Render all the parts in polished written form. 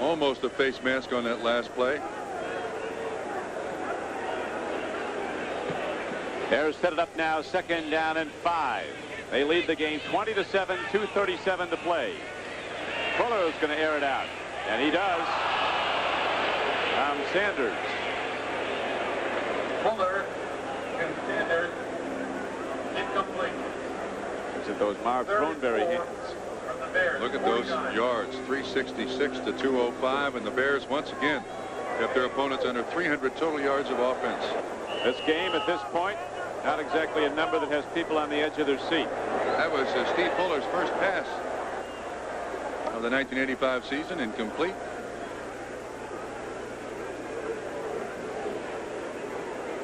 Almost a face mask on that last play. Bears set it up now, 2nd down and 5. They lead the game 20-7, 2:37 to play. Fuller is going to air it out, and he does. Sanders. Fuller and Sanders incomplete. Is it those Marv Throneberry hands? Look at those yards, 366 to 205, and the Bears once again kept their opponents under 300 total yards of offense. This game at this point, not exactly a number that has people on the edge of their seat. That was Steve Fuller's first pass of the 1985 season, incomplete.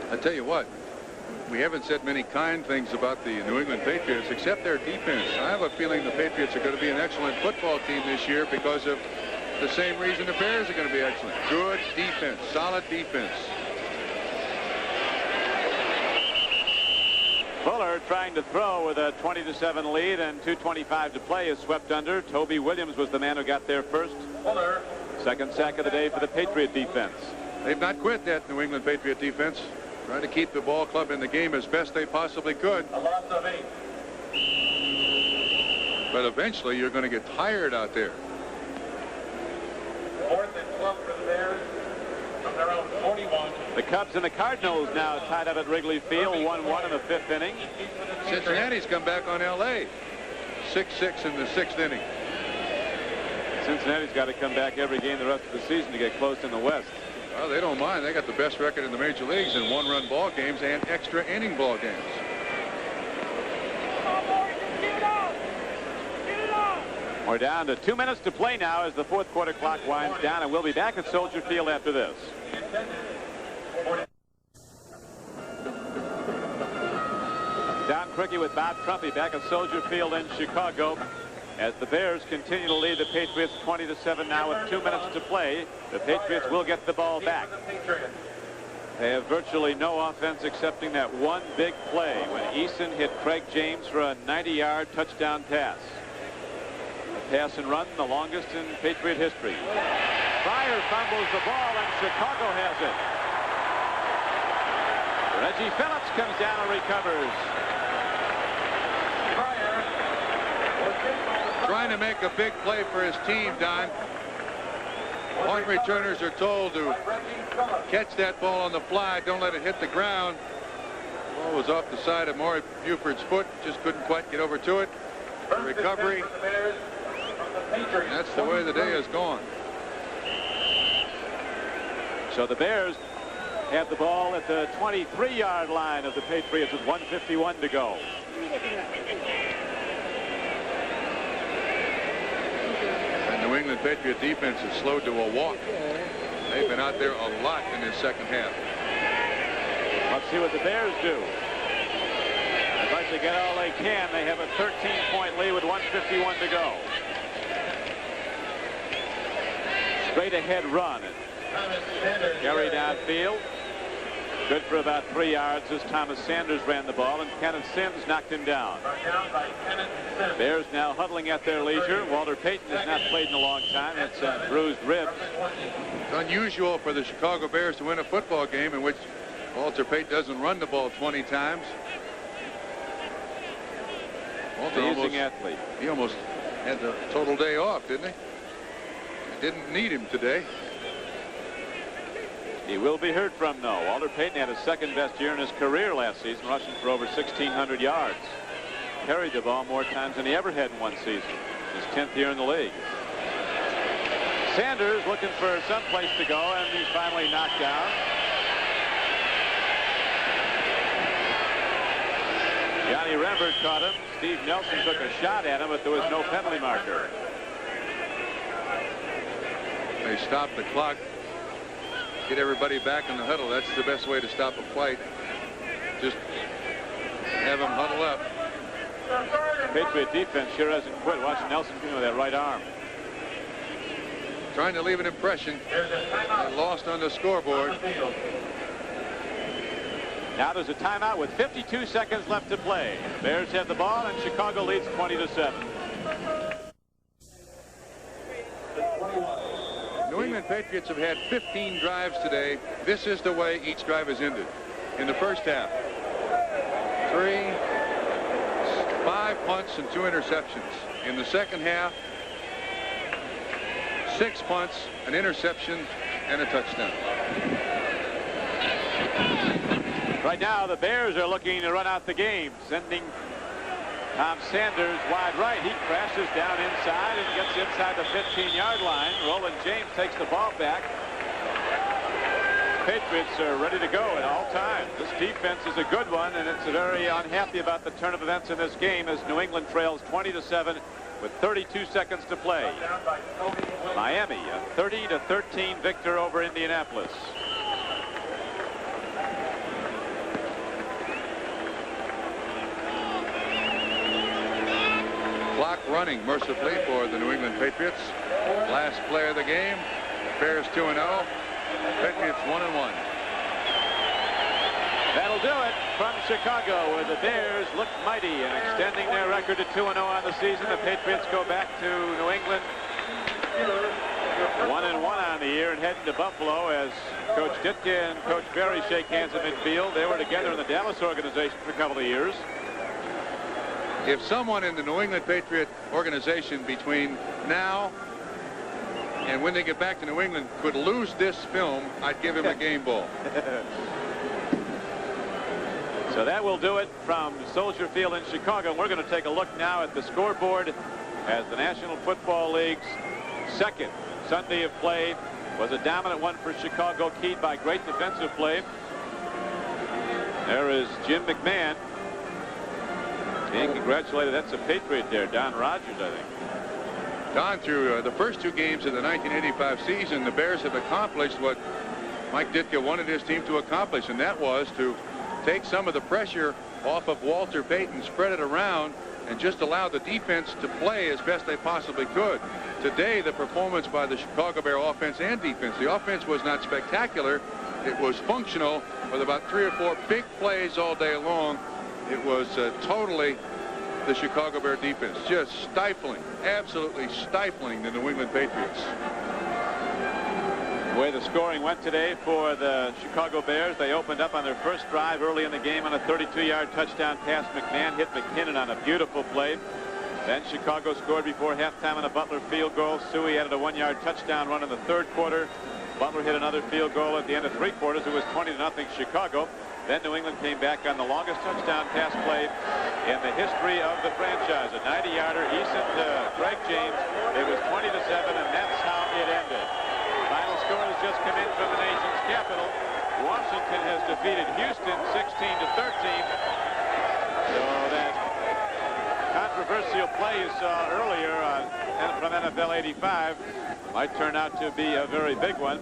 I tell you what, we haven't said many kind things about the New England Patriots except their defense. I have a feeling the Patriots are going to be an excellent football team this year because of the same reason the Bears are going to be excellent. Good defense, solid defense. Fuller trying to throw with a 20-7 lead and 2:25 to play is swept under. Toby Williams was the man who got there first. Fuller. Second sack of the day for the Patriot defense. They've not quit that New England Patriot defense. Trying to keep the ball club in the game as best they possibly could. A loss of 8. But eventually you're going to get tired out there. 4th and 12 for the Bears from their own 41. The Cubs and the Cardinals now tied up at Wrigley Field, 1-1 in the 5th inning. Cincinnati's come back on L.A. 6-6 in the 6th inning. Cincinnati's got to come back every game the rest of the season to get close in the West. Well, they don't mind. They got the best record in the major leagues in one-run ball games and extra inning ball games. We're down to 2 minutes to play now as the 4th quarter clock winds down, and we'll be back at Soldier Field after this. Don Criqui with Bob Trumpy back at Soldier Field in Chicago as the Bears continue to lead the Patriots 20-7 now with 2 minutes to play. The Patriots will get the ball back. They have virtually no offense excepting that one big play when Eason hit Craig James for a 90-yard touchdown pass. The pass and run, the longest in Patriot history. Pryor fumbles the ball and Chicago has it. Reggie Phillips comes down and recovers. Trying to make a big play for his team, Don. Punt returners are told to catch that ball on the fly. Don't let it hit the ground. The ball was off the side of Maury Buford's foot. Just couldn't quite get over to it. The recovery. And that's the way the day has gone. So the Bears have the ball at the 23-yard line of the Patriots with 1:51 to go. New England Patriot defense is slowed to a walk. They've been out there a lot in this second half. Let's see what the Bears do. I'd like to get all they can. They have a 13-point lead with 1:51 to go. Straight ahead run. Gary downfield. Good for about 3 yards as Thomas Sanders ran the ball, and Kenneth Sims knocked him down. Bears now huddling at their leisure. Walter Payton has not played in a long time. It's bruised ribs. It's unusual for the Chicago Bears to win a football game in which Walter Payton doesn't run the ball 20 times. Amazing athlete. He almost had the total day off, didn't he? Didn't need him today. He will be heard from, though. Walter Payton had his second-best year in his career last season, rushing for over 1,600 yards. Carried the ball more times than he ever had in one season. His 10th year in the league. Sanders looking for some place to go, and he's finally knocked down. Johnny Rembert caught him. Steve Nelson took a shot at him, but there was no penalty marker. They stopped the clock. Get everybody back in the huddle. That's the best way to stop a fight. Just have them huddle up. Patriot defense sure hasn't quit. Watch Nelson with that right arm. Trying to leave an impression. They lost on the scoreboard. Now there's a timeout with 52 seconds left to play. Bears have the ball, and Chicago leads 20-7. New New England Patriots have had 15 drives today. This is the way each drive has ended. In the first half, 5 punts and 2 interceptions. In the second half, 6 punts, an interception, and a touchdown. Right now, the Bears are looking to run out the game, sending Tom Sanders wide right. He crashes down inside and gets inside the 15-yard line. Roland James takes the ball back. Patriots are ready to go at all times. This defense is a good one, and it's very unhappy about the turn of events in this game as New England trails 20-7 with 32 seconds to play. Miami, a 30-13 victor over Indianapolis. Clock running mercifully for the New England Patriots. Last play of the game. Bears 2-0. Patriots 1-1. That'll do it from Chicago, where the Bears look mighty and extending their record to 2-0 on the season. The Patriots go back to New England 1-1 on the year and heading to Buffalo as Coach Ditka and Coach Berry shake hands at midfield. They were together in the Dallas organization for a couple of years. If someone in the New England Patriot organization between now and when they get back to New England could lose this film, I'd give him a game ball. So that will do it from Soldier Field in Chicago. We're going to take a look now at the scoreboard as the National Football League's second Sunday of play was a dominant one for Chicago, keyed by great defensive play. There is Jim McMahon being congratulated. That's a Patriot there, Don Rogers, I think. Don, through the first 2 games of the 1985 season, the Bears have accomplished what Mike Ditka wanted his team to accomplish, and that was to take some of the pressure off of Walter Payton, spread it around, and just allow the defense to play as best they possibly could. Today, the performance by the Chicago Bear offense and defense, the offense was not spectacular. It was functional with about 3 or 4 big plays all day long. It was totally the Chicago Bear defense, just stifling, absolutely stifling the New England Patriots. The way the scoring went today for the Chicago Bears, they opened up on their first drive early in the game on a 32-yard touchdown pass. McMahon hit McKinnon on a beautiful play. Then Chicago scored before halftime on a Butler field goal. Suey added a 1-yard touchdown run in the third quarter. Butler hit another field goal at the end of 3 quarters. It was 20-0 Chicago. Then New England came back on the longest touchdown pass play in the history of the franchise. A 90-yarder, Eason to Greg James. It was 20-7, and that's how it ended. Final score has just come in from the nation's capital. Washington has defeated Houston 16-13. So that controversial play you saw earlier from NFL 85 might turn out to be a very big one.